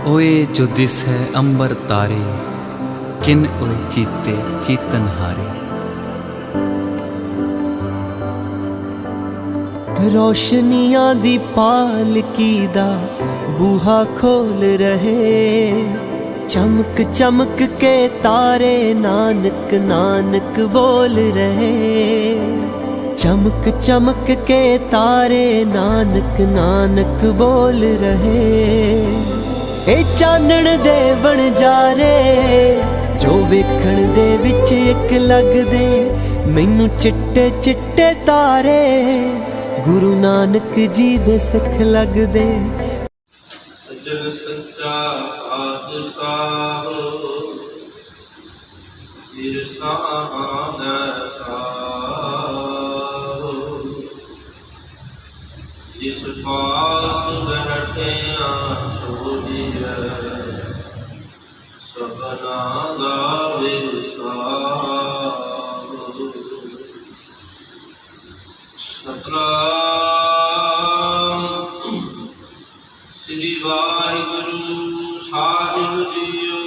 ओए जो दिस है अंबर तारे, किन ओए चीते चीतन हारे। रोशनियां दी पालकी दा बूहा खोल रहे, चमक चमक के तारे नानक नानक बोल रहे। चमक चमक के तारे नानक नानक बोल रहे। ए चानण दे बन जा रे जो वेखण दे विच एक लगदे, मैनू चिट्टे चिट्टे तारे गुरु नानक जी दे सिख लगदे। सजन सच्चा पातशाह सिर साहन साहो, जिस पास बैठिया सोहिए सबना गावे साहो। सतनाम श्री वाहिगुरु साहिब जीओ।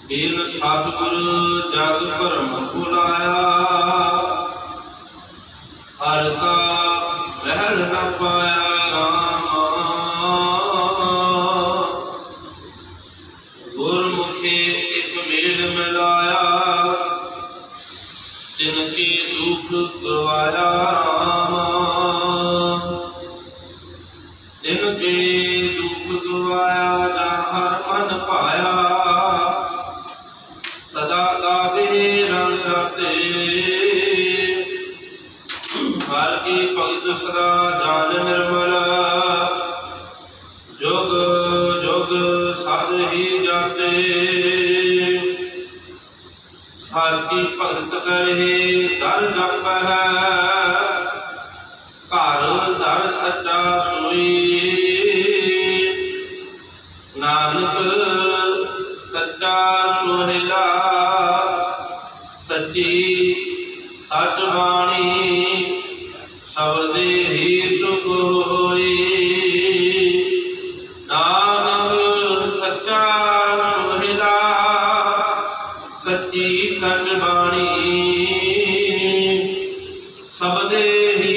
बिन सतगुरु जग भरम भुलाया, हर का महल न पाया रामा। गुरमुखे एक मेल मिलाया, तिनके दुख गवाया रामा। तिनके दुख गवाया जहाँ मन पाया, सदा गावे रंग रते। हर की भगत सदा जान निर्मल, जुग जुग साध ही जाते। साची भगत करे दर जप है, घर दर सच्चा सोई। नानक सच्चा सोहिला, सच्ची सच बाणी सबदे ही सुख होई। नानक सच्चा सोहिला, सच्ची सच बाणी सबदे ही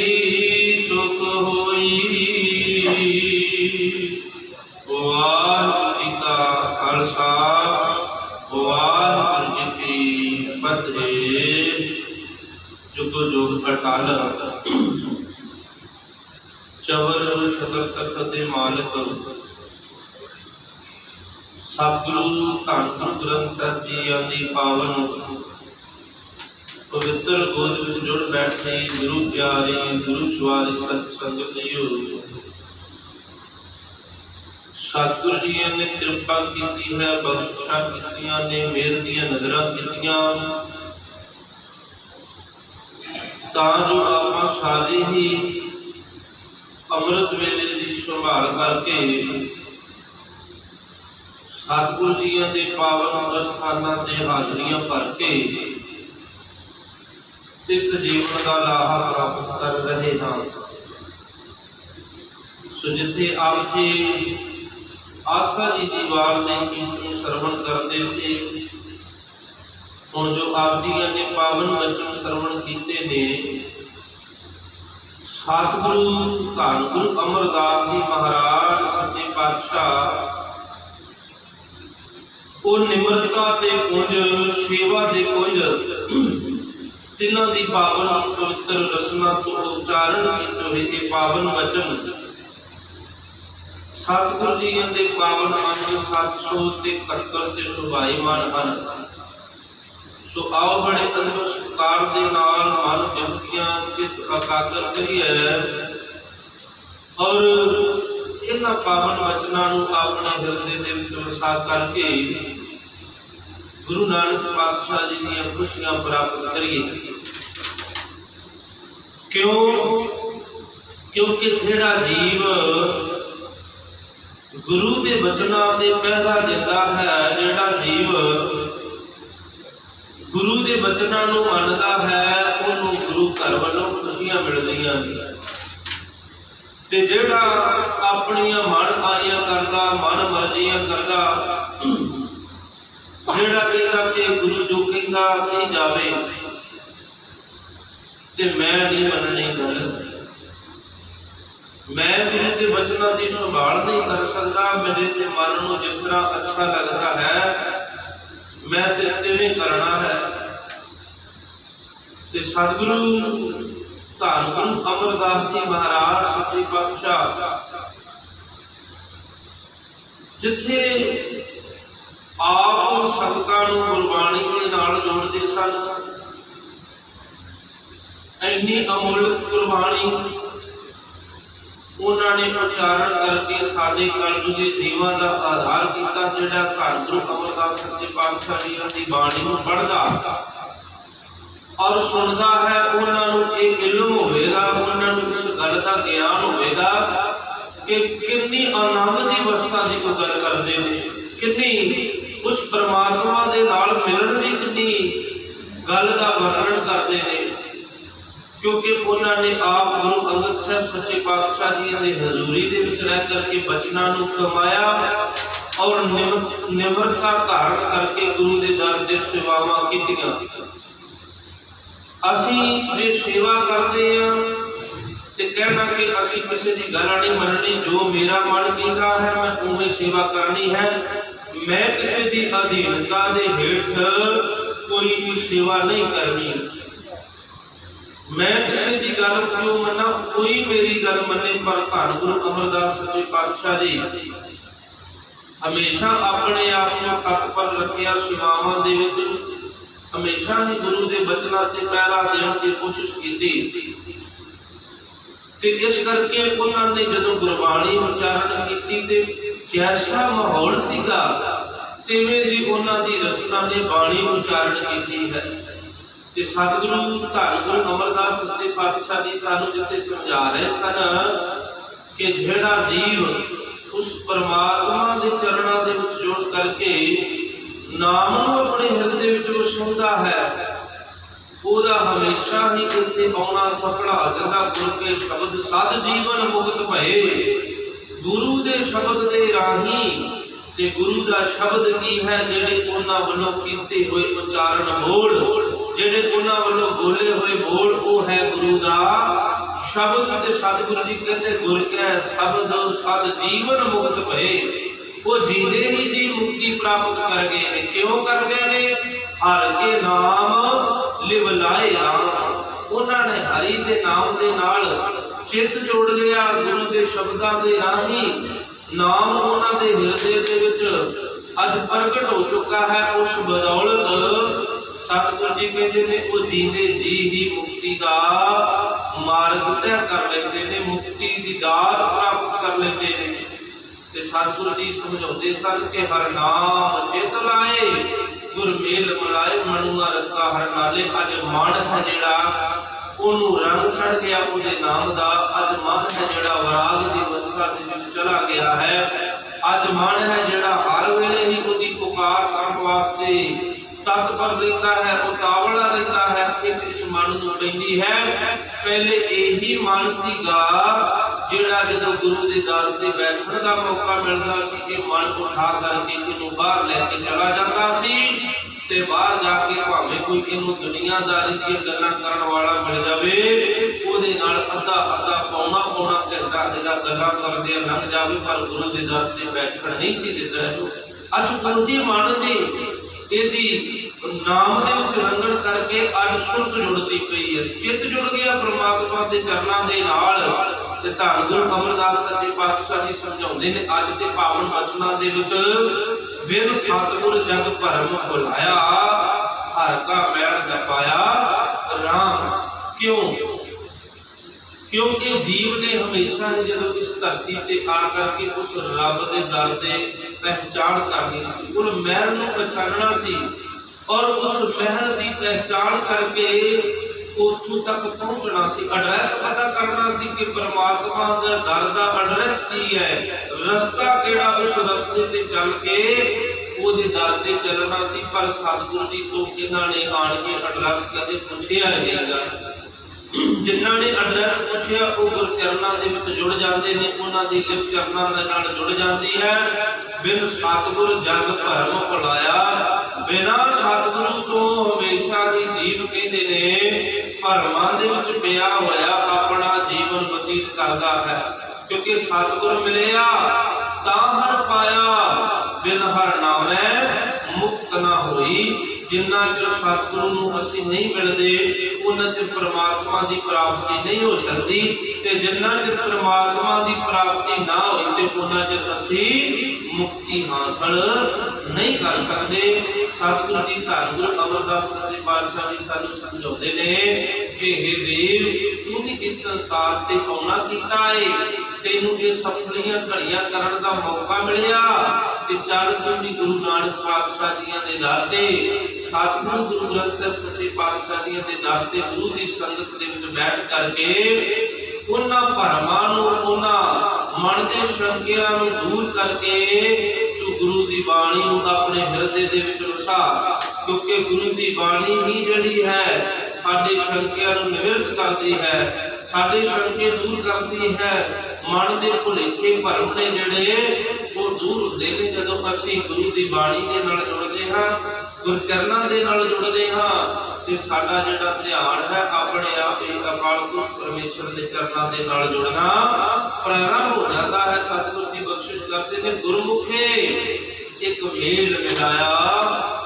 सुख होई। वाहिगुरू जी का खालसा, वाहिगुरू जी की फतेह। जुग जुग अटल चवर शतर तख्त दे मालिक सतगुरु धन गुरु ग्रंथ साहिब जी आदि पावन पवित्र गोद विच जुड़ बैठे गुरु प्यारे गुरु सवारी सत संगत जीओ। सतगुरु जी ने कृपा की है, बख्शिशां कीतियां ने, मेहर दीयां नज़रां कीतियां, तां जो आपां सारे ही अमृत वेले की संभाल करके सतगुरु जी के पावन अस्थानां ते हाजरियां भर के इस जीवन का लाहा प्राप्त कर रहे हैं। सो जिथे आप जी आस्था जी की वार ने कीर्तन श्रवण करते थे, हुण जो आप जी के पावन वचन श्रवण किए ने, सतगुरु धन गुरु अमरदास जी महाराज सच्चे पातशाह वो निमरता ते कुंज सेवा दे कुंज तिन्हां दी पावन पवित्र रसना तो उच्चारण कीते हुए ये पावन वचन सतगुरु जी के पावन अंग 771 ते सुभाईमान हैं। सो आओ बड़े अंदर सत्कार दे नाल मन बेनतियां चित एकाग्र करिए और इन्हां पावन वचनां नूं अपने हिरदे दे विच वसा करके गुरु नानक पातशाह जी दी खुशियां प्राप्त करिए। क्यों? क्योंकि जिहड़ा जीव गुरु के वचनां ते पहला दिंदा है, जिहड़ा जीव गुरु के वचनां नूं मनदा है, उहनूं गुरु घर वालों खुशियां मिलदियां। ते जेड़ा अपनियां मन आइयां करदा, मन मर्जियां करदा, जेड़ा कहता कि गुरु जो कहता कही जावे ते मैं नहीं मननी गल, मैं गुरु के वचनों की संभाल नहीं कर सकता। मेरे ते मन को जिस तरह अच्छा लगता है मैं ते तिवें करना है। ते सतगुरु धन गुरु अमरदास जी महाराज सच्चे पातशाह जिथे आप संगतां नूं गुरबाणी दे नाल जोड़दे सन, इन्नी अमोलक गुरबाणी उन्होंने उच्चारण करके साडे कलयुगी जीवन का आधार किया। जिहड़ा धन गुरु अमरदास सच्चे पातशाह जी की बाणी नूं पढ़दा और सुनता है, उन्होंने एक इल्म होगा, उन्होंने इस गल का ज्ञान होगा कि कितनी आनंद की अवस्था की कोई गल करते हैं, कितनी उस परमात्मा के नाल मिलण की कितनी गल का वर्णन करते हैं। क्योंकि उन्होंने आप गुरु अंगद साहब सच्चे पातशाह जी के हजूरी के विच रह करके बचना कमाया और निम्रता धारण करके गुरु के दर से सेवावां कीतियां। असी जे सेवा करते हैं तो कहना कि असी किसी की गल नहीं मननी, जो मेरा मन कहता है मैं उवें सेवा करनी है। मैं किसी की अधीनता के हेठ कोई भी सेवा नहीं करनी। मैं किसी की गल क्यों मना, कोई मेरी गल मने, पर धन गुरु अमरदास सच्चे पातशाह जी हमेशा अपने आप को तत्पर रखिया, सेवावां दे विच हमेशा ही गुरु के बचनों से पहरा देने की कोशिश की। इस करके उन्होंने जो गुरबाणी उच्चारण की, जैसा माहौल सीगा तिवें दी उन्हां दी रचना ने बाणी उच्चारण की है। ते सतगुरु धन गुरु अमरदास सच्चे पातशाह जी सानू जिथे समझा रहे सन कि जेड़ा जीव उस परमात्मा के चरणों के विच जोड़ करके नाम अपने हृदय विच वसाउंदा है, ओदा हमेशा ही इत्थे आउणा सफल हो जांदा। गुरु के शब्द सद जीवन मुक्त भए, गुरु के शब्द के राही ते गुरु का शब्द की है, जेड़े उन्हां वल्लों कीते हुए उच्चारण बोल, जेड़े उन्हां वल्लों बोले हुए बोल, वो है गुरु का शब्द। ते सतगुरु जी कहते गुर के शब्द सद जीवन मुक्त भए, वो जीते ही जी मुक्ति प्राप्त कर गए हैं। क्यों कर गए ने? हर के नाम लिव लाए राम। उन्होंने हरि के नाम के नाल चित जोड़ लिया, गुरु के शब्दों के राही नाम उन्होंने हृदय के विच अज प्रगट हो चुका है। उस बदौलत सतगुरु जी कहते हैं वो जीते जी ही मुक्ति का मार्ग तय कर लेते हैं, मुक्ति की दात प्राप्त कर लेते हैं। सतगुरु जी समझाते सन कि हर नाम चित लाए, गुर मेल मलाए, मनुआ रखा हर नाले। अज मन है जिहड़ा ओनू रंग चढ़ गया उहदे नाम दा, अज मन है जिहड़ा वराग की अवस्था दे विच चला गया है। अज मन है जिहड़ा हर वेले ही उहदी पुकार करन वास्ते तत्पर रहता है, उतावला रहता है। इस मन नूं पैंदी है। पहले यही मन सीगा जिहड़ा जदों गुरु के दर से बैठने का मौका मिलता सी कि मन उठा करके इनू बाहर लैके चला जाता सी, ते बाहर जाके भावें कोई इनू दुनियादारी दी गल्लां करन वाला मिल जावे, ओहदे नाल अद्धा अद्धा पौना पौना घंटा जिहड़ा गल्लां करदे लंघ जावे, पर गुरु के दर से बैठण नहीं सी दिंदा। अज गुरु जी मन दे इहदी नाम दे विच रंगण करके अज सुरत जुड़दी पई है, चित जुड़ गया परमात्मा के चरणों के नाल। ते धन गुरु अमरदास सच्चे पातशाह जी समझाउंदे ने अज दे पावन बचनां दे विच विद सतगुर जग भरम भुलाया, हर का मैल जपाया राम। क्यों? क्योंकि जीव ने हमेशा ही जब इस धरती से आकर के उस रब के दर से पहचान करनी सी, उस महल को पहचानना सी और उस महल की पहचान करके उतों तक पहुंचना सी, एड्रैस पता करना सी कि परमात्मा के दर का एड्रैस की है, रास्ता केड़ा, उस रास्ते से चल के ਉਹਦੇ ਦਰ ਤੇ ਚੱਲਣਾ ਸੀ। पर सतगुरु जी तो इन्होंने आन के एड्रैस कदे पूछया नहीं गा। जिन्हां ने एड्रैस पूछिया वो गुरचरणा दे विच जुड़ जाते हैं, उन्होंने लिप चरणा दे नाल जुड़ जाती है। बिन सतगुर जग भरम भुलाया, बिना सतगुरु तो हमेशा ही जीव कहते ने भरमां दे विच पिया होया अपना जीवन बतीत करता है। क्योंकि सतगुर मिलिया तां हर पाया, बिन हर नामै मुक्त ना होई। जिन्ना चਿਰ सतगुरु ਨੂੰ ਅਸੀਂ नहीं मिलते उन्ना चਿਰ परमात्मा की प्राप्ति नहीं हो सकती, ते जिन्ना चਿਰ परमात्मा की प्राप्ति ना होई ते उन्ना चਿਰ ਅਸੀਂ मुक्ति हासिल नहीं कर सकते। सतगुरु जी धन गुरु अमरदास सच्चे पातशाह जी सानू समझाते ने कि हे देव तू भी इस संसार ते आउणा कीता है, तेनू ये सफलियां घड़ियां करन दा मौका मिलिया ते चल तू भी गुरु नानक पातशाह जी दे दर ते सतगुरु गुरु ग्रंथ साहिब सच्चे पातशाह जी दे दर ते गुरु की संगत दे विच बैठ करके उन्हां भरमां नूं उन्हां मन के शंकियां नूं दूर करके तू गुरु की बाणी नूं अपने हिरदे दे विच वसा। क्योंकि गुरु की बाणी ही जिहड़ी है साडे शंकियां नूं निवृत्त करती है, साडे शंके दूर करती है। मन के भुलेखे भरम ने जिहड़े वो दूर हुंदे ने जदों असीं गुरु की बाणी दे नाल जुड़दे हां, गुरचरणा दे नाल जुड़दे हां ते साडा जिहड़ा ध्यान है अपने आप ही अकाल पुरख परमेश्वर के चरणों के नाल जुड़ना प्रारंभ हो जाता है। सतगुरु जी बख्शिश करते थे गुरमुखे एक मेल मिलाया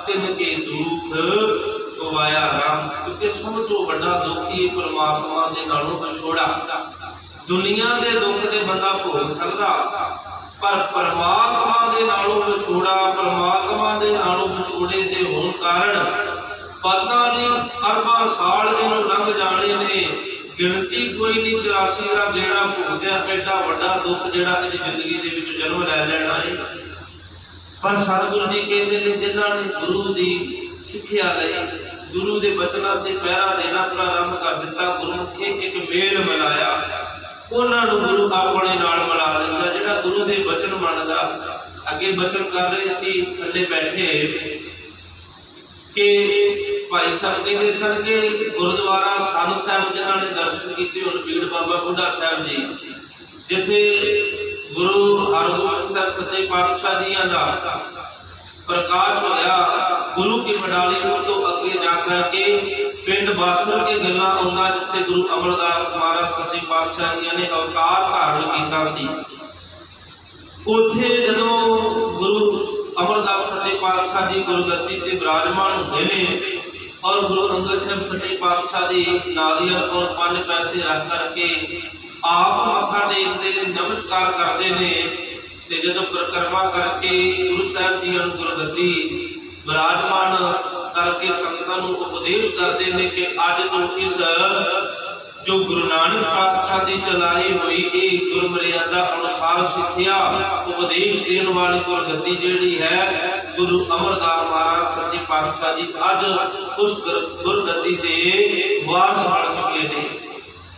तिन के दुख गवाया राम। क्योंकि सब तो बड़ा दुखी परमात्मा के नालों विछोड़ा। दुनिया के दुख ते बंदा भोग सकदा, पर परमात्मा के नालों विछोड़ा, परमात्मा के नालों विछोड़े के होने कारण पता नहीं अरबां साल इन्हूं लंघ जाने ने, गिणती कोई नहीं 84 का गेड़ा भुगतिया एडा वड्डा दुख जिहड़ा इहदी जिंदगी दे विच जन्म लै लेना है। पर सतगुरु जी कहते हैं जिन्हां ने गुरु की सिक्ख्या लई, गुरु के बचनों से पहरा देना प्रारंभ कर दिता, गुरमुखे एक मेल मिलाया, उन्होंने गुरु अपने नाल मिला लेंदा। जिहड़ा गुरु के बचन मनदा, अगे बचन कर रहे सी थल्ले बैठे कि भाई साहब कहते सन कि गुरुद्वारा सन साहब जिन्होंने दर्शन किए हुण पीड़ बाबा बुढ़ा साहब जी, जिथे गुरु हरगोबिंद साहब सच्चे पातशाह जी का प्रकाश होया, गुरु की मडाली तो अगे जाकर के पिंड बासर के गल्ला आउंदा जिथे गुरु अमरदास महाराज सच्चे पातशाह जी ने अवतार धारण किया सी। उथे जदों गुरु अमरदास सच्चे पातशाह जी गुरगद्दी ते विराजमान होते हैं और गुरु अंगद साहब सच्चे पातशाह जी नारियल और 5 पैसे रख करके आप मत्था टेकते ने, नमस्कार करते हैं। जदों परिक्रमा करके गुरु साहब जी गुरगद्दी विराजमान करके संगतां नूं उपदेश करते हैं कि अज तो इस जो गुरु नानक पातशाह की चलाई हुई एक गुरु मर्यादा अनुसार सिक्ख्या उपदेश देने वाली गुरगद्दी जिहड़ी है गुरु अमरदास महाराज सच्चे पातशाह जी अज उस गुरगद्दी के वारस बन चुके हैं।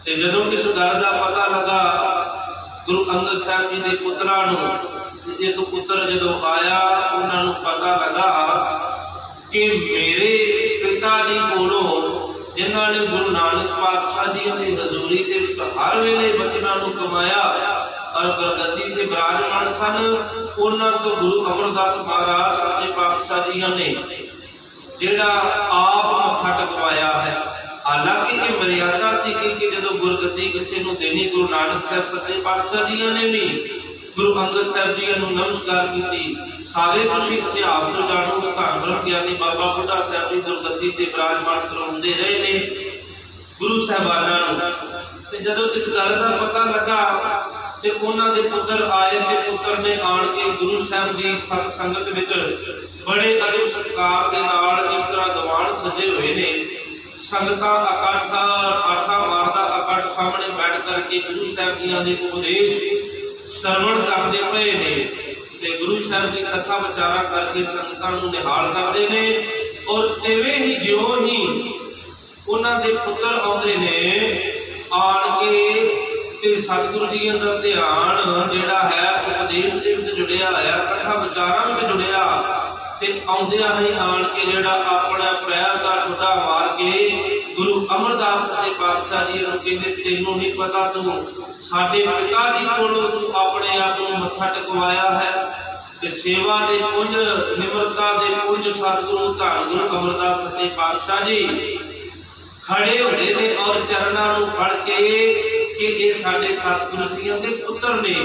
ते जदों इस गल का पता लगा गुरु अंगद साहब जी के पुत्रा एक पुत्र जदों आया, उन्होंने पता लगा कि मेरे पिता जी कोलों जिन्हों ने गुरु नानक पातशाह जी की हजूरी के हर वेले बचनों को कमाया और गुरगद्दी से विराजमान सन, उन्होंने तो गुरु अमरदास महाराज सच्चे पातशाह जी ने जिहड़ा आप मत्था टेकवाया है। हालांकि ये मर्यादा सी कि जो गुरगद्दी किसी को देनी, गुरु नानक साहब सच्चे पातशाह जी ने भी गुरु अंगद साहब जी को नमस्कार की। सारे तुसीं इतिहास तो जाणो, धन ब्रह्म ज्ञानी बाबा बुढ़ा साहब जी गुरगद्दी से विराजमान करवाते रहे ने गुरु साहबाना। जदों इस गल का पता लगा तो उन्होंने पुत्र आए, पुत्र ने आन के गुरु साहब की संगत विच बड़े अदब सत्कार के नाल इस तरह दीवान सजे हुए ने। संगतां इकट्ठा पाठा मारदा इकट्ठ सामने बैठ करके गुरु साहब जी के उपदेश श्रवण करते पे ने ते गुरु साहब की कथा विचारा करके संगतां नूं निहाल करते ने। और इवें ही ज्यों ही उन्हां दे पुत्र आउंदे ने आण के ते सतगुरु जी दा ध्यान जिहड़ा है उपदेश दे विच जुड़िया है, कथा विचारां विच जुड़िया। ते आउंदियां ही आण के जिहड़ा अपना पैर दा ठुड्डा मार के गुरु अमरदास सच्चे पातशाह जी नूं कहंदे तैनूं नहीं पता तूं साडे पिता जी कोलों तूं अपने आप नूं मत्था टेकवाया है ते सेवा दे पुंज निमरता दे पुंज सतगुरु धन गुरु अमरदास सच्चे पातशाह जी खड़े होते ने और चरणों नूं फड़ के कि ये साडे सतगुरु जी दे पुत्र ने,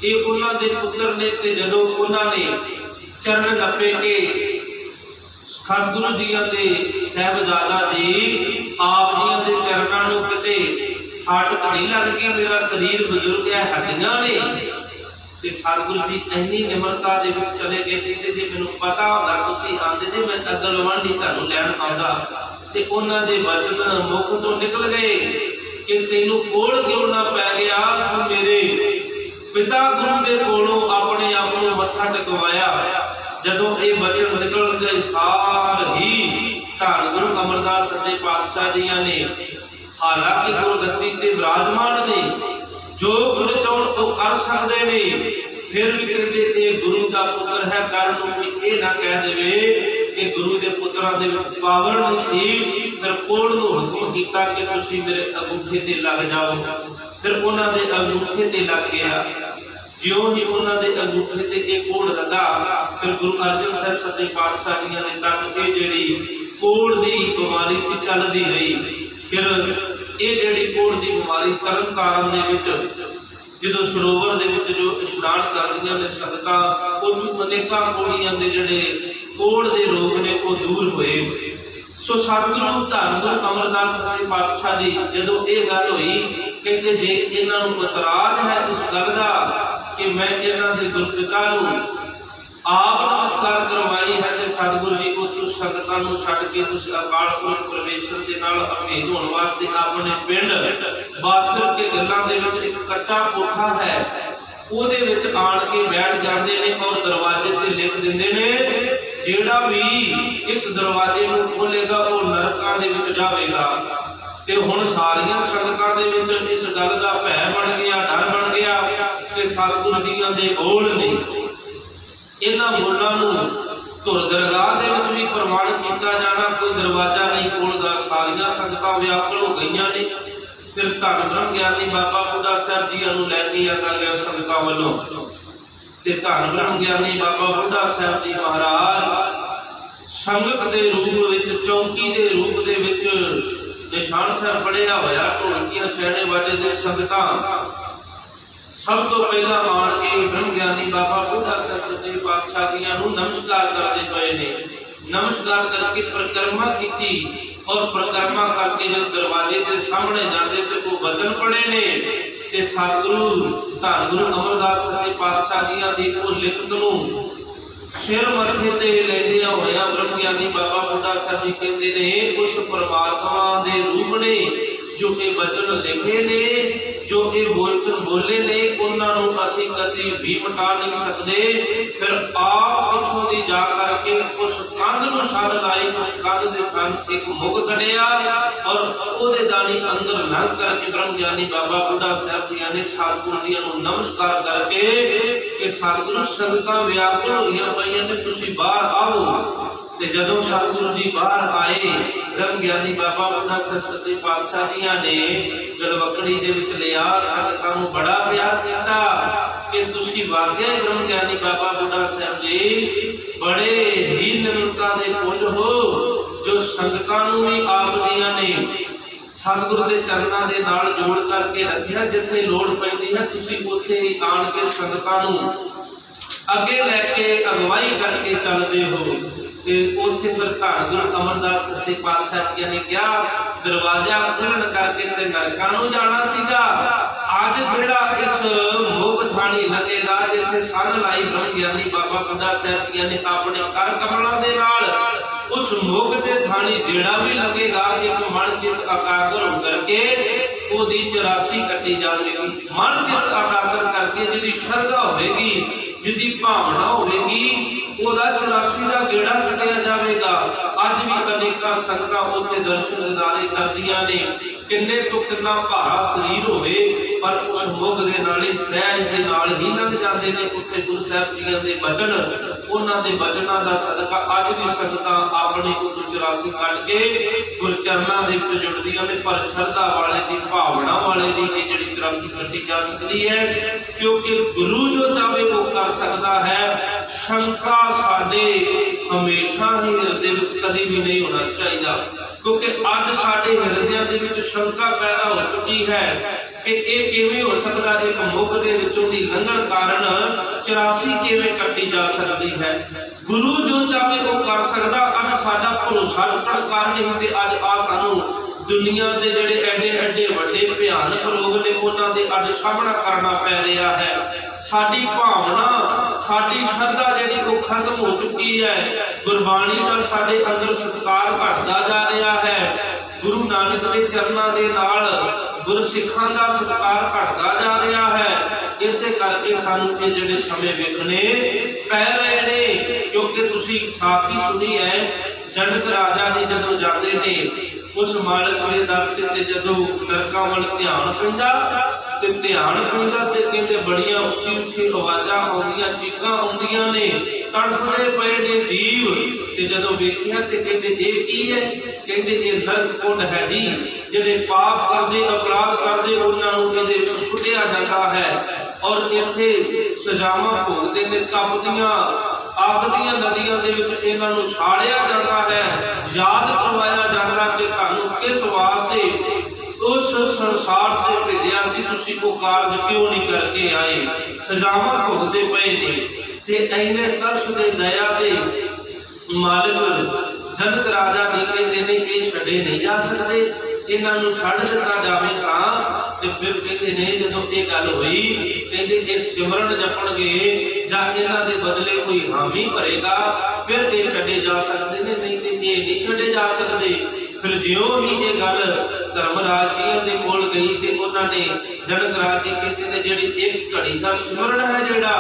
ये उन्हां दे पुत्र ने। ते जदों उन्हां ने चरण नपे के सतगुरु जी दे साहिबजादा जी आप जी दे चरणों नूं किते सट नहीं लगदी, मेरा शरीर बजुर्ग है, हड्डियां ने। ते सतगुरु जी इन्नी निमरता दे विच चले गए कि जे मैनूं पता होंदा तुसीं आंदे जे मैं अगल वांढी तुहानूं लैण आउंदा ते उन्हां दे वचन मुख तो निकल गए कि तैनूं कोल क्यों ना पै गया, तूं मेरे पिता गुरु दे कोलों अपने आप नूं मत्था टेकवाया। जदों ये वचन निकल गए सार ही धन गुरु अमरदास सच्चे पातशाह जी ने, हालांकि गुरगद्दी ते विराजमान ने, जो गुरु चाहण वो कर सकते ने, फिर भी कहते ये गुरु का पुत्र है, कल नूं कोई ये ना कह देवे कि गुरु के पुत्रां दे विच पावर नहीं सी। फिर कोल नूं हुक्म कीता कि तुसीं मेरे अंगूठे ते लग जाओ। फिर उन्हां दे अंगूठे ते लग गया। ज्यों ही उन्हां दे अंगूठे ते एक कोल लगा, फिर गुरु अर्जन साहिब सच्चे पातशाह जी ने तक ये जिहड़ी कोल दी बीमारी सी चलदी रही। फिर ये जिहड़ी कोल दी बीमारी तरन तारण दे विच जो सरोवर दे विच जो इशनान करदियां ने संगतां, उह अनेकां कोड़ियां दे जिहड़े कोड़ दे रोग ने वो दूर होए। सो सतगुरु धन गुरु अमरदास सच्चे पातशाह जी जदों ये गल होई, कहते जे इन्हां नूं इतराज है इस गल दा कि मैं इन्हां दे गुरपिता नूं आप नमस्कार करवाई है ते सतगुरु जी को तुस संगतां नूं छड्ड के तुस अकाल पुरख परमेश्वर दे नाल अभेद होण वास्ते अपने पिंड बासर के गल्लां दे विच एक कच्चा कोठा है, ਉਹਦੇ ਵਿੱਚ ਆਣ के बैठ जाते हैं और दरवाजे से लिख देंगे ने ਜਿਹੜਾ भी इस दरवाजे ਨੂੰ खोलेगा वो नरकां ਦੇ ਵਿੱਚ ਜਾਵੇਗਾ। ਤੇ ਹੁਣ ਸਾਰੀਆਂ ਸੰਗਤਾਂ ਦੇ ਵਿੱਚ ਇਸ ਗੱਲ ਦਾ ਭੈ ਬਣ ਗਿਆ, ਡਰ ਬਣ ਗਿਆ ਕਿ ਸਤਿਗੁਰੂ ਜੀਆਂ ਦੇ ਬੋਲ ਨੇ, ਇਹਨਾਂ ਬੋਲਾਂ ਨੂੰ ਧੁਰ ਦਰਗਾਹ ਦੇ ਵਿੱਚ ਵੀ ਪ੍ਰਮਾਣ ਕੀਤਾ ਜਾਣਾ, ਕੋਈ ਦਰਵਾਜ਼ਾ ਨਹੀਂ ਖੋਲਦਾ। ਸਾਰੀਆਂ ਸੰਗਤਾਂ ਵਿਆਕੁਲ ਹੋ ਗਈਆਂ ਨੇ। फिर धन ब्रह्म ज्ञानी बाबा बुढ़ा साहब जी नूं लैके आंदा गया संगतां वल्लों, ते धन ब्रह्म ज्ञानी बाबा बुढ़ा साहब जी महाराज संगत के रूप विच चौकी के रूप दे विच निशान साहब पढ़िया होया, ढोलकियां छेड़े वजदे संगतां सब तो पहला आण के ब्रह्म ज्ञानी बाबा बुढ़ा साहब सच्चे पातशाह जी नूं नमस्कार करते पे ने। नमस्कार करके परिक्रमा की और परिक्रमा करके जब दरवाजे के सामने जाते थे वो वचन पढ़े ने ते सतगुरु धन गुरु अमरदास सच्चे पातशाह जी दी वो लिखत नूं सिर मथे ते लैंदियां होया ब्रह्म ज्ञानी बाबा बुढ़ा साहब जी कहंदे ने उस परमात्मा दे रूप ने जो ये वचन लिखे ने, जो ये वचन बोले ने, उन्होंने असीं कदी भी मिटा नहीं सकते। फिर आप पिछों दी जा करके उस कंध नूं सद लाई, उस कंध दे कंध एक मुग कढ़िया और ओदे दानी अंदर लंघ करके ब्रह्म ज्ञानी बाबा बुढ़ा साहब जी ने सतगुरु जी नूं नमस्कार करके कि सतगुरु संगतां व्याकुल होईयां पईयां ने, तुसीं बाहर आओ। ते जदों सतगुरु जी बाहर आए, ब्रह्म ज्ञानी बाबा बुढ़ा साहब सच्चे पातशाह जी ने गलवकड़ी दे विच लिया, संगतां नूं बड़ा प्यार कीता कि तुसीं वाकई ब्रह्म ज्ञानी बाबा बुढ़ा साहब जी बड़े ही निर्मलता दे पुंज हो, जो संगतां नूं भी आप जियां ने सतगुरु के चरणों के नाल जोड़ करके रखिया। जिथे लोड़ पैंदी है तुसीं उत्थे ही आण के संगतां नूं अगे लैके अगवाई करके चलते हो। उत्थे फिर धन गुरु अमरदास सच्चे पातशाह जी ने क्या दरवाजा खुलन करके ते नरकां नूं जाना सीगा। अज जिहड़ा इस मुख थानी लगेगा जिथे सन लाई ब्रह्म ज्ञानी बाबा बुढ़ा साहब जी ने अपने कर कमलों के नाल उस मुख के थानी जेड़ा भी लगेगा एक मन चित एकाग्र करके ओदी 84 कटी जाएगी। मन चित एकाग्र करके जिहदी श्रद्धा होगी, जिहदी भावना होगी, ओदा 84 का गेड़ा कटिया जाएगा। अज भी अनेकां संगतां उत्थे दर्शन दिदारे करदियां ने, किन्ने तो किन्ना भारा शरीर होवे पर उस मुख दे नाल ही सहज दे नाल ही लंघ जांदे ने। उत्थे गुरु साहिब जी दे वचन उन्हां दे वचनां दा सदका अज भी संगतां अपनी 84 कट के गुरचरनां दे विच जुड़दियां ने। पर श्रद्धा वाले दी भावना वाले दी ये जिहड़ी 84 कटी जा सकती है, क्योंकि गुरु जो चाहे वो कर सकता है। शंका साडे हमेशा ही हृदय विच कदी भी नहीं होना चाहिए, क्योंकि अज साडे हृदय दे विच शंका पैदा हो चुकी है कि यह किवें हो सकता, एक मुख दे विचों दी लंघण कारण 84 किवें कटी जा सकती है। गुरु जो चाहे वो कर सकता। अज साडा भरोसा टुटण कारण ही ते अज आ सानू दुनिया के जिहड़े एडे एडे वड्डे भयानक रोग ने उन्हां दे अज सामना करना पै रहा है। साडी भावना साडी श्रद्धा जिहड़ी वो खत्म हो चुकी है। गुरबाणी का साडे अंदर सत्कार घटदा जा रहा है। गुरु नानक के चरणों के नाल गुरसिखां दा सत्कार घटदा जा रहा है। इसे करके सानू ये जिहड़े समय वेखने पै रहे ने, क्योंकि तुसीं साखी सुनी है, जनक राजा जी जदों जाते ने उस मालिक के दर ते जदों नरकां वल ध्यान पैंदा ते ध्यान पैंदा ते कहंदे बड़ियां उच्ची उच्ची आवाज़ां आउंदियां, चीखां आउंदियां ने, तड़फदे पए ने जीव। ते जदों वेखिया ते कहंदे ये की है? कहंदे ये नरक कुंड है जी, जिहड़े पाप करदे अपराध करदे उन्हां नूं कहंदे सुटिया जाता है और इत्थे सजावां भोगदे ने, तपदियां अग दीयां नदियां दे विच इन्हां नूं साड़िया जाता है, याद करवाया जाता कि तुहानूं किस वास्ते उस संसार से भेजिया सी, तुसीं वो कारज क्यों नहीं करके आए, सजावां भुगते पे ने। ते इन्ने तरस दे दया दे मालिक जनक राजा जी कहते ने ये छड्डे नहीं जा सकते, इन्हां नूं छड्ड दित्ता जावे तां। ते फिर कहते ने जदों ये गल हुई, कहते ये सिमरन जपणगे जां इन्हां दे बदले कोई हामी भरेगा फिर ये छड्डे जा सकते ने, नहीं ते ये नहीं छड्डे जा सकते। फिर ज्यों ही ये गल धर्मराज जी के कोल गई ते उन्होंने जनक राज जी कहते ने जिहड़ी एक घड़ी का सिमरन है जिहड़ा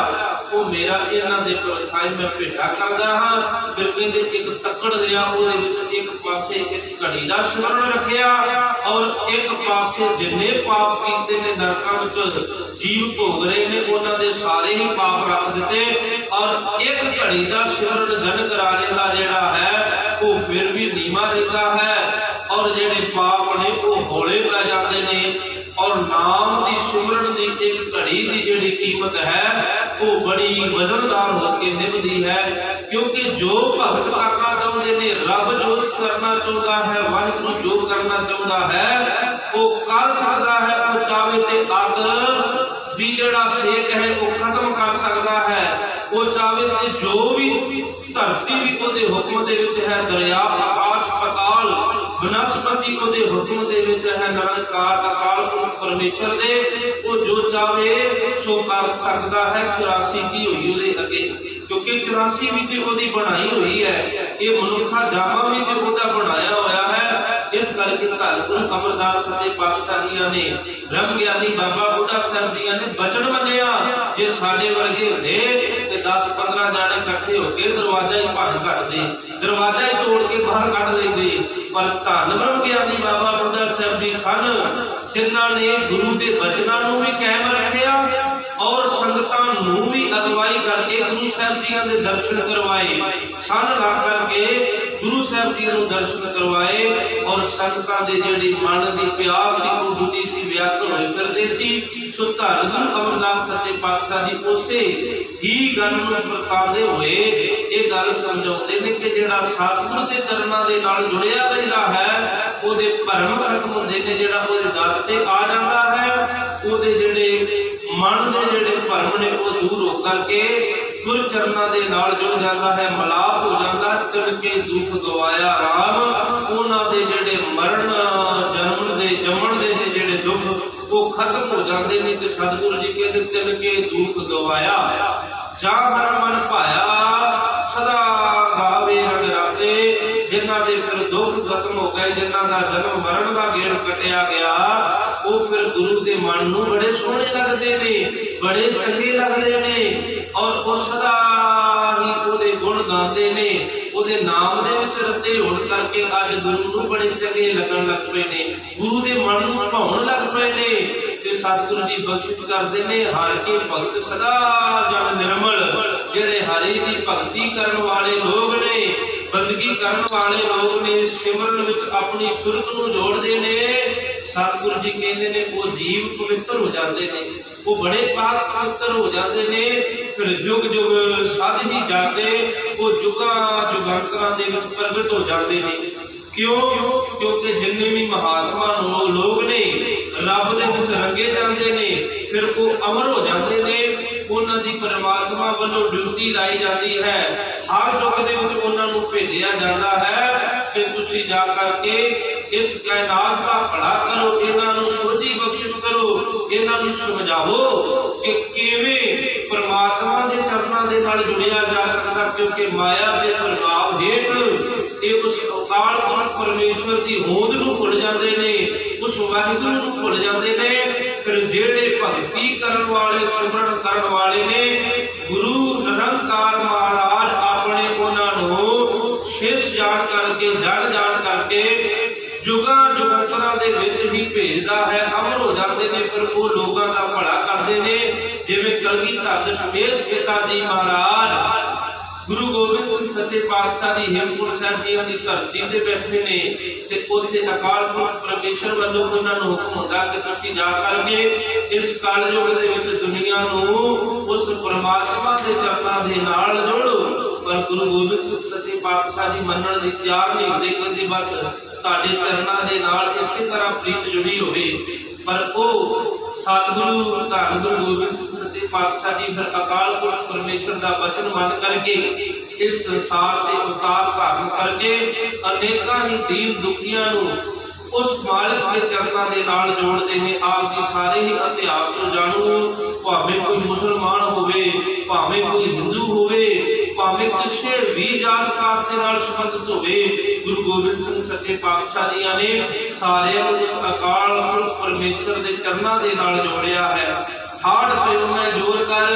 वो मेरा इन्हां दे परखाई मैं भेटा करदा हां। फिर कहंदे एक तक्कड़ लिया ਉਹਦੇ ਵਿੱਚ एक पासे एक घड़ी का सिमरन रखिया और एक पासे जिन्ने पाप कीते ने नरकां विच जीव भोग रहे ने उन्हां दे सारे ही पाप रख दिते और एक घड़ी का सिमरन जनक राजे का जिहड़ा है वो फिर भी नीवा रहता है और जिहड़े पाप ने वो हौले पै जाते ने और नाम की सिमरन की एक घड़ी की जिहड़ी कीमत है वो बड़ी वजनदार होकर निभदी है। क्योंकि जो भगत करना चाहते हैं, रब जो करना चाहता है, वाहिगुरू जो करना चाहता है वो कर सकता है। वो चाहे तो अग दी जिहड़ा सेक है वो खत्म कर सकता है, वो चाहे तो जो भी धरती भी उसके हुक्म दे विच है, दरिया आकाश पताल वनस्पति उसके हुक्म दे विच है, निरंकार अकाल पुरख परमेश्वर दे वो जो चाहे सो कर सकता है। 84 की हुई उहदे अगे, क्योंकि 84 विच ओहदी बनाई हुई है, ये मनुखा जामा विच ओहदा बनाया होया है। इस करके धन गुरु अमरदास सच्चे पातशाह जी ने ब्रह्म ज्ञानी बाबा बुढ़ा साहब जी ने बचन मनिया जे साडे वर्गे होंदे ते 10-15 जाने इकट्ठे होकर दरवाजा ही भन कटदे, दरवाजा ही तोड़ के बाहर कढ लेंदे। पर धन ब्रह्म ज्ञानी बाबा बुढ़ा साहब जी सन जिन्हां ने गुरु के बचनां नूं भी कायम रखिया और संगतां नूं भी अगवाई करके गुरु साहब जी के दर्शन करवाए, सन ला करके गुरु साहब जी को दर्शन करवाए और संगतां दे जिहड़ी मन की प्यास सी वो बुझी सी, व्याकुल होए फिरदे सी। सो धन गुरु अमरदास सच्चे पातशाह जी उसे ही गल नूं प्रतापदे होए ये गल समझाउंदे ने कि जिहड़ा सतगुर के चरणों के नाल जुड़िया रहिंदा है ਉਹਦੇ ਭਰਮ खत्म ਹੁੰਦੇ ने, जिहड़ा ਉਹਦੇ ਦਰ ते आ जाता है ਉਹਦੇ ਜਿਹੜੇ मन के ਜਿਹੜੇ ਭਰਮ ने वो दूर हो करके गुर चरणों के नाल जुड़ जाता है, मिलाप हो जाता है। तिनके दुख गवाया राम, उन्हां दे ਜਿਹੜੇ मरण जन्म दे जमण दे ਜਿਹੜੇ दुख वो खत्म हो जाते हैं। तो सतगुरु जी कहते तिनके दुख गवाया जा हर मन भाया सदा गावे रंग राते, जिन्हां दे फिर दुख खत्म हो गए, जिन्हां दा जन्म मरण का गेड़ कटिया गया वो फिर गुरु के मन नूं बड़े सोहने लगते ने, बड़े चंगे लगते ने और वो सदा ही ਉਹਦੇ गुण गाते ने, ਉਹਦੇ नाम दे विच रते होण करके अज गुरु नूं बड़े चंगे लगन लग पए ने, गुरु के मन नूं भाउण लग पए ने। ते सतगुरु जी बख्शिश करते ने हर के भगत सदा जन निर्मल, ਜਿਹੜੇ ਹਰੀ ਦੀ ਭਗਤੀ ਕਰਨ ਵਾਲੇ ਲੋਕ ਨੇ, ਬੰਦਗੀ ਕਰਨ ਵਾਲੇ ਲੋਕ ਨੇ, ਸਿਮਰਨ ਵਿੱਚ ਆਪਣੀ ਸੁਰਤ ਨੂੰ ਜੋੜਦੇ ਨੇ, ਸਤਿਗੁਰੂ ਜੀ ਕਹਿੰਦੇ ਨੇ ਉਹ ਜੀਵ ਪਵਿੱਤਰ ਹੋ ਜਾਂਦੇ ਨੇ, ਉਹ ਬੜੇ ਪਾਕ ਪਵਿੱਤਰ ਹੋ ਜਾਂਦੇ ਨੇ। ਫਿਰ ਜੁਗ ਜੁਗ ਸਦ ਹੀ ਜਾਤੇ ਉਹ ਜੁਗਾਂ ਜੁਗਾਂਤਰਾਂ ਦੇ ਵਿੱਚ ਪ੍ਰਗਟ ਹੋ ਜਾਂਦੇ ਨੇ। क्यों? क्योंकि जिन्ने भी महात्मा लोग ने रब दे विच रंगे जाते ने, फिर वो अमर हो जाते ने। उन्हां दी परमात्मा वालों ड्यूटी लाई जाती है, हर युग दे विच उन्हां नूं भेजिया जाता है कि तुसीं जा करके इस कायनात का भला करो, इन्हां नूं सोझी बख्शिश करो, इन्हां नूं समझाओ कि किवें परमात्मा दे चरनां दे नाल जुड़िया जा सकदा। क्योंकि माया दे प्रभाव हेठ ये उस अकाल पुरख परमेश्वर की होंद नूं भुल जाते ने, उस वाहिगुरू नूं भुल जाते ने। फिर जेड़े भगती करन वाले सिमरन करन वाले ने, गुरु निरंकार महाराज अपने उन्हां नूं शिष जान करके जग जान करके जुगां जुगांतरां दे विच ही भेजदा है, अमर हो जाते ने। फिर वो लोगों का भला करते ने, जिवें कलगीधर दशमेश पिता जी महाराज गुरु गोबिंद सिंह सच्चे पातशाह जी हेमकुंट साहिब जी की धरती से बैठे ने, ते उत्थे अकाल पुरख परमेश्वर वालों उन्हां नूं हुक्म हुंदा कि तुसीं जा करके इस कलयुग दे विच दुनिया नूं उस परमात्मा दे चरनां दे नाल जोड़ो। पर गुरु गोबिंद सिंह सच्चे पातशाह जी मनण लई तैयार नहीं होंदे, कहंदे बस तुहाडे चरनां दे नाल इसे तरह प्रीत जुड़ी होवे। पर वो सतगुरु धन गुरु गोबिंद सिंह सच्चे पातशाह जी फिर अकाल पुरख परमेश्वर का वचन मन करके इस संसार के अवतार धारण करके अनेकों ही दीन दुखियां नूं उस मालिक के चरणों के नाल जोड़ते हैं। आप जी सारे ही इतिहास तो जाणो, भावें कोई मुसलमान होवे, भावें कोई हिंदू होवे, भावें किसी भी जात पात के नाल संबंधित होवे, गुरु गोबिंद सिंह सच्चे पातशाह जी ने सारे उस अकाल पुरख परमेश्वर के चरणों के नाल जोड़िया है। हाड़ प्यो में जोर कर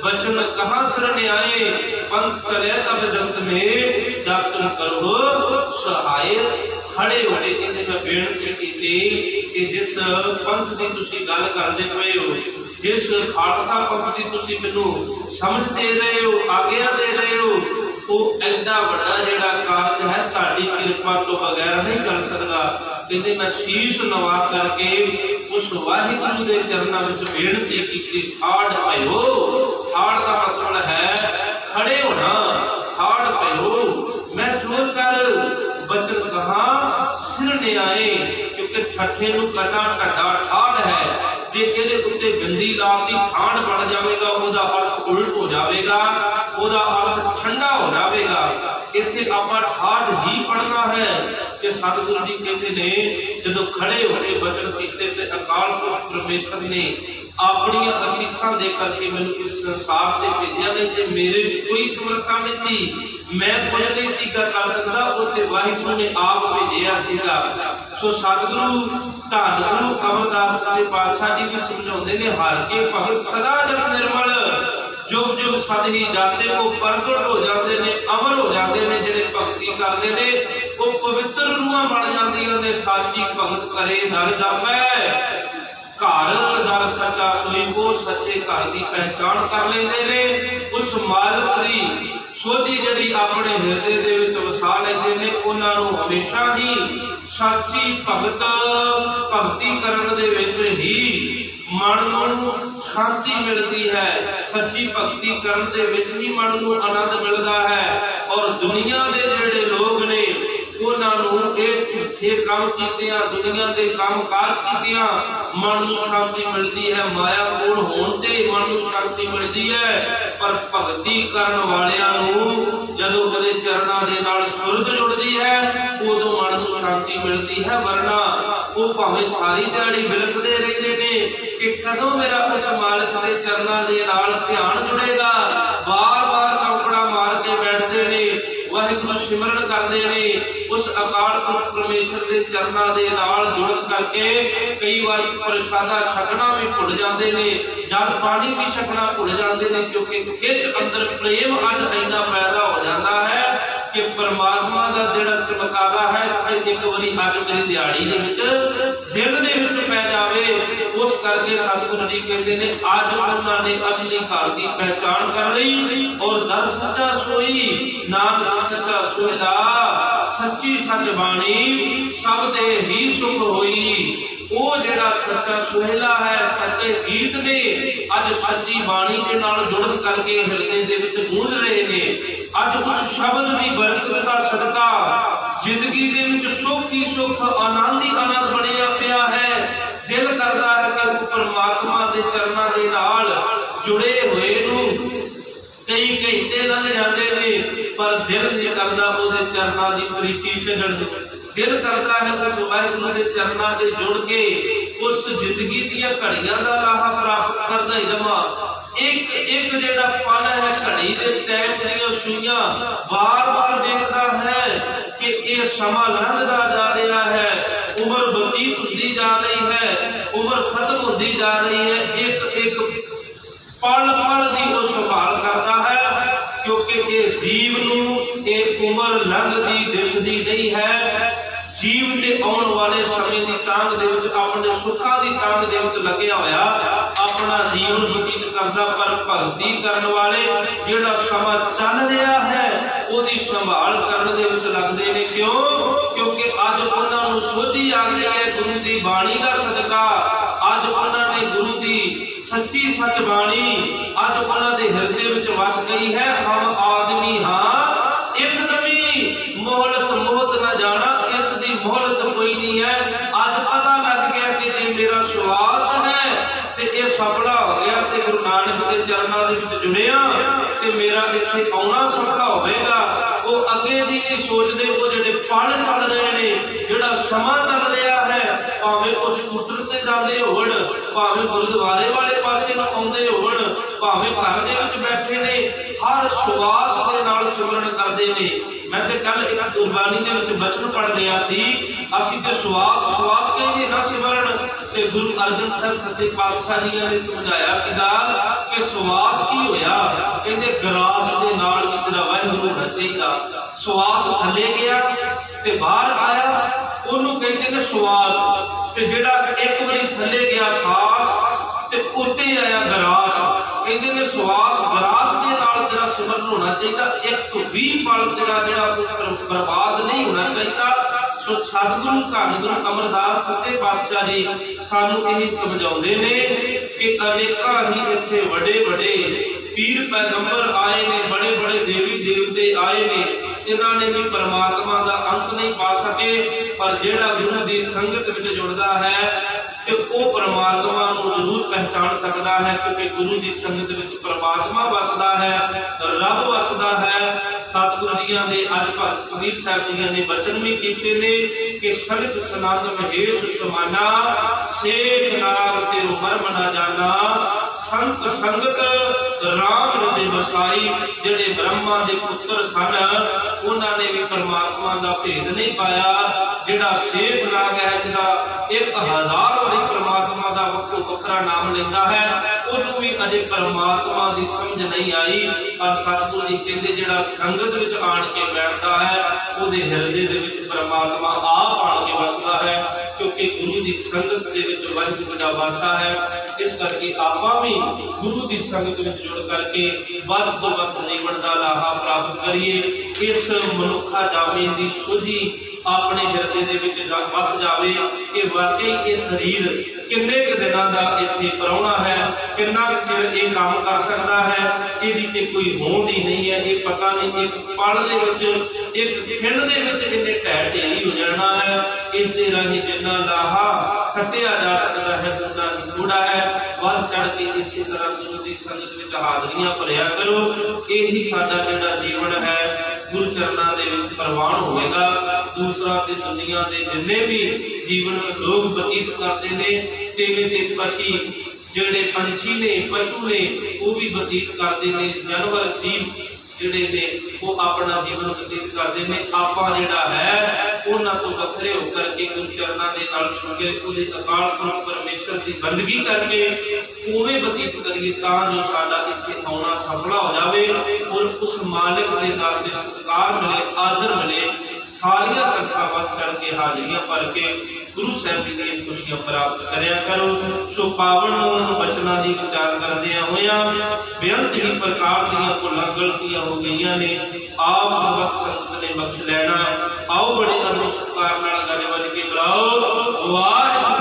बचन कहाँ शरण आए, पंथ चले तब जगत में जब तुम करो सहाय। खड़े होके कहते मैं बेनती की कि जिस पंथ की तुसी गल करते पे हो, जिस खालसा पंथ की तुसी मैनू समझ दे रहे हो, आज्ञा दे रहे हो, वो एडा बड़ा जिहड़ा कार्य है तुहाडी कृपा तो बगैर नहीं कर सकता। कहते मैं शीश नवा करके उस वाहिगुरू के चरणों में बेनती की, ठाड़ पयो। ठाड़ का मतलब है खड़े होना, ठाड़ पयो। मैं जोर कर बचन कहा सिर ने आए, क्योंकि ठट्ठे नूं कटा ढड्डा ठाड़ है। जे इहदे उत्ते गंदी रात की ठाड़ बन जाएगा, उसका अर्थ उल्ट हो जाएगा, उसका अर्थ ठंडा हो जाएगा। इत्थे आपां ठाड़ ही पढ़ना है कि सतगुरु जी कहते ने जदों खड़े होके बचन कीते ते अकाल पुरख परमेश्वर ने अपनी असीसां दे करके मैनूं इस संसार ते भेजिया। नहीं ते मेरे च कोई समर्था नहीं सी, मैं कुछ नहीं सी कर सकदा, उत्ते वाहिगुरू ने आप भेजिया सीगा। सो सतगुरु धन गुरु अमरदास सच्चे पातशाह जी भी समझाउंदे ने, हर के भगत सदा जग निर्मल, जुग जुग सद ही जाते वो प्रगट हो जाते ने, अमर हो जाते ने। जिहड़े भगती करते ने वो पवित्र रूहां बन जांदियां ने। साची भगत करे दर जापै, घर दर सच्चा सोई को सच्चे घर की पहचान कर लेंदे ने। उस मालिक दी सोधी जिहड़ी अपने हिरदे दे विच वसा लेंदे ने, उन्हां नूं हमेशा ही साची भगत भगती करन दे विच ही मन नूं शांति मिलती है। सच्ची भगती करन दे विच ही मन नूं आनंद मिलता है। और दुनिया दे जिहड़े लोग ने उन्हां नूं इह झूठे काम कीतियां, दुनिया के काम काज कीतियां मन नूं शांति मिलती है। माया कोल होण ते मन नूं शांति मिलती है। पर भगती करन वालियां नूं जदों कदे चरणां दे नाल सुरत जुड़दी है, उदों मन नूं शांति मिलती है। वरना वो भावें सारी दिहाड़ी बिलखदे रहिंदे ने कि कदों मेरा उस मालिक के चरणां दे नाल ध्यान जुड़ेगा। बार बार चौकड़ा मार के बैठते ने, वाहिगुरू सिमरन करते ने, उस अकाल पुरख परमेश्वर के चरणां दे नाल जुड़ करके कई बार प्रसादा छकना भी भुल जाते ने, जल पानी भी छकना भुल जाते ने। क्योंकि खिच अंदर प्रेम अज इन्ना पैदा हो जाता है कि परमात्मा का जिहड़ा चमकारा है ते एक बारी अज मेरी दिहाड़ी दे विच दिल दे विच पै जावे। उस करके सतगुरु जी कहते ने अज उन्होंने असली घर की पहचान कर ली और दर सच्चा सोई नानक सच्चा सोहला सच्ची सच बाणी सब दे ही सुख होई। वो जिहड़ा सच्चा सुहेला है सच्चे गीत ने अज सच्ची बाणी के नाल जुड़न करके हृदय दे विच गूंज रहे ने। अज उस शब्द की बरकत का सदका जिंदगी दे विच सुख ही सुख आनंद ही आनंद बनिया पिया है। दिल करता है कि परमात्मा के चरणों के नाल जुड़े हुए नूं कई घंटे लंघ जाते ने पर दिल नहीं करता उहदे चरणों की प्रीति छड्डण दी। दिल करता है उस वाहिगुरू के चरणों से जुड़ के उस जिंदगी दी घड़ियां का लाहा प्राप्त करदा ही रहा। एक एक जिहड़ा पल है घड़ी के टाइम दी सुइयां बार बार देखता है कि यह समा लंघदा जा रहा है, उम्र बतीत होती जा रही है, उम्र खत्म होती जा रही है। एक एक पल पल की वो संभाल करता है क्योंकि ये जीव नूं एक उम्र लंघदी दिसदी नहीं है। जीव के आने वाले समय की तांग दे विच अपने सुखों की तांग दे विच लग्या होया अपना जीवन बतीत करदा पर भगती करने वाले जिहड़ा समा चल रहा है उसकी संभाल करने दे विच लगदे ने। क्यों? क्योंकि अज उन्हां नूं सोझी आ गई है गुरु की बाणी का सदका। अज उन्होंने गुरु की सच्ची सच बाणी अज उन्होंने हृदय विच वस गई है। हम आदमी हाँ एकदमी मोहलत मोहत न जाना, इसकी मोहलत कोई नहीं है। अज पता लग गया कि जे मेरा श्वास है ते ये सफला हो गया ते गुरु नानक के चरणों दे विच जुड़िया ते मेरा इत्थे आउणा सौखा होवेगा। वो अगे दी नहीं सोचते, वो जिहड़े पल चल रहे ने जिहड़ा समा चल रहा है भावें वो स्कूटर ते जांदे होण, भावें गुरुद्वारे वाले पासे नूं आउंदे होण, भावें घर दे विच बैठे ने, हर श्वास दे नाल सिमरन करदे ने। मैं तो कल एक गुरबाणी दे विच बचन पढ़ रहा सी, असीं ते श्वास श्वास कहिए ना सिमरन। ते गुरु अर्जन साहब सच्चे पातशाह जी ने समझाया सीगा कि श्वास की होया, कहंदे गरास दे नाल भी तेरा वाहिगुरू होना चाहिए। श्वास थले गया ते बाहर आया ओनू कहते ने श्वास, ते जिहड़ा एक बारी थले गया सांस ते उत्ते आया गरास, कहते ने श्वास गरास दे नाल तेरा सिमरन होना चाहिए। एक तो भी पल तेरा जिहड़ा बर्बाद नहीं होना चाहिए। सो सतगुरु धन गुरु अमरदास सच्चे पातशाह जी सानू यही समझाउंदे ने कि अनेकां ही इत्थे बड़े बड़े पीर पैगंबर आए ने, बड़े बड़े देवी देवते आए ने, इन्होंने भी परमात्मा का अंत नहीं पा सके। पर जिहड़ा गुरु की संगत में जुड़ता है तो वह परमात्मा को जरूर पहचान सकता है, क्योंकि गुरु की संगत में परमात्मा वसदा है, रब वसदा है। सतगुरु जी ने अज भगत कबीर साहब जी ने वचन भी किए ने कि सगत सनत महेश समाना शेख नाग ते मरम न जाना, संत संगत राम हृदय बसाई। जिहड़े ब्रह्मा के पुत्र सन उन्होंने भी परमात्मा का भेद नहीं पाया। जिहड़ा शेख नाग है जिहड़ा 1000 वारी परमात्मा का वक्रो वखरा नाम लेंदा है, उन्होंने भी अजे परमात्मा की समझ नहीं आई। और सतगुरु जी कहते जिहड़ा संगत विच आण के बैठता है उहदे हृदय दे विच परमात्मा आप आण के वसदा है, क्योंकि गुरु की संगत दे विच वाहिगुरू दा वासा है। इस करके आपां भी गुरु की संगत में जुड़ करके वध तो वध जीवन का लाहा प्राप्त करिए। इस मनुखा जामे की सोझी अपने हृदय दे विच वस जावे कि वाकई ये शरीर किन्ने क दिनां दा इत्थे पराउणा है, किन्ना चिर ये काम कर सकता है, इहदी ते कोई होंद ही नहीं है। ये पता नहीं एक पल दे विच एक खिंड दे विच इन्ने ढह ढेरी हो जाना है। इस दे राही जिन्ना लाहा खट्टिया जा सकता है उन्ना ही थोड़ा है। वध चढ़ के इसी तरह गुरु की संगत विच हाजरियां भरिया करो। यही साडा जिहड़ा जीवन है गुरु चरणों के प्रवान होगा। दूसरा ते दुनिया के जिन्ने भी जीवन में लोग बतीत करते हैं, तेरे ते पक्षी जिहड़े पंछी ने पशु ने वो भी बतीत करते हैं, जानवर जीव ਜਿਹੜੇ ਨੇ ਉਹ ਆਪਣਾ ਜੀਵਨ ਬਤੀਤ ਕਰਦੇ ਨੇ। ਆਪਾਂ ਜਿਹੜਾ ਹੈ ਉਹਨਾਂ ਤੋਂ ਵੱਖਰੇ ਹੋ ਕਰਕੇ ਗੁਰੂ ਚਰਨਾਂ ਦੇ ਨਾਲ ਜੁੜ ਕੇ ਉਹਦੇ ਅਕਾਲ ਪੁਰਖ ਪਰਮੇਸ਼ਰ ਦੀ ਬੰਦਗੀ ਕਰਕੇ ਉਵੇਂ ਬਤੀਤ ਕਰੀਏ ਤਾਂ ਜੋ ਸਾਡਾ ਇੱਥੇ ਆਉਣਾ ਸਫਲਾ ਹੋ ਜਾਵੇ ਔਰ ਉਸ ਮਾਲਿਕ ਦੇ ਦਰ ਤੇ ਸਤਿਕਾਰ ਮਿਲੇ, ਆਦਰ ਮਿਲੇ। ਸਾਰੀਆਂ ਸੰਗਤਾਂ ਵੱਧ ਚੜ ਕੇ ਹਾਜ਼ਰੀਆਂ ਭਰ ਕੇ ਗੁਰੂ ਸਾਹਿਬ ਜੀ ਦੀਆਂ ਖੁਸ਼ੀਆਂ ਪ੍ਰਾਪਤ ਕਰਿਆ ਕਰੋ। ਸੋ ਪਾਵਨ ਮੂਲ ਬਚਨਾਂ ਦੀ ਵਿਚਾਰ ਕਰਦਿਆਂ ਹੋਇਆਂ ਬੇਅੰਤ ਹੀ ਪ੍ਰਕਾਰ ਦੀਆਂ ਭੁੱਲਾਂ ਗਲਤੀਆਂ ਹੋ ਗਈਆਂ ਨੇ, ਆਪ ਸਰਬੱਤ ਸੰਗਤ ਨੇ ਬਖਸ਼ ਲੈਣਾ। ਆਓ ਬੜੇ ਅਦਬ ਸਤਿਕਾਰ ਨਾਲ ਗਲੇ ਵੱਜ ਕੇ ਬੁਲਾਓ ਵਾਹਿਗੁਰੂ।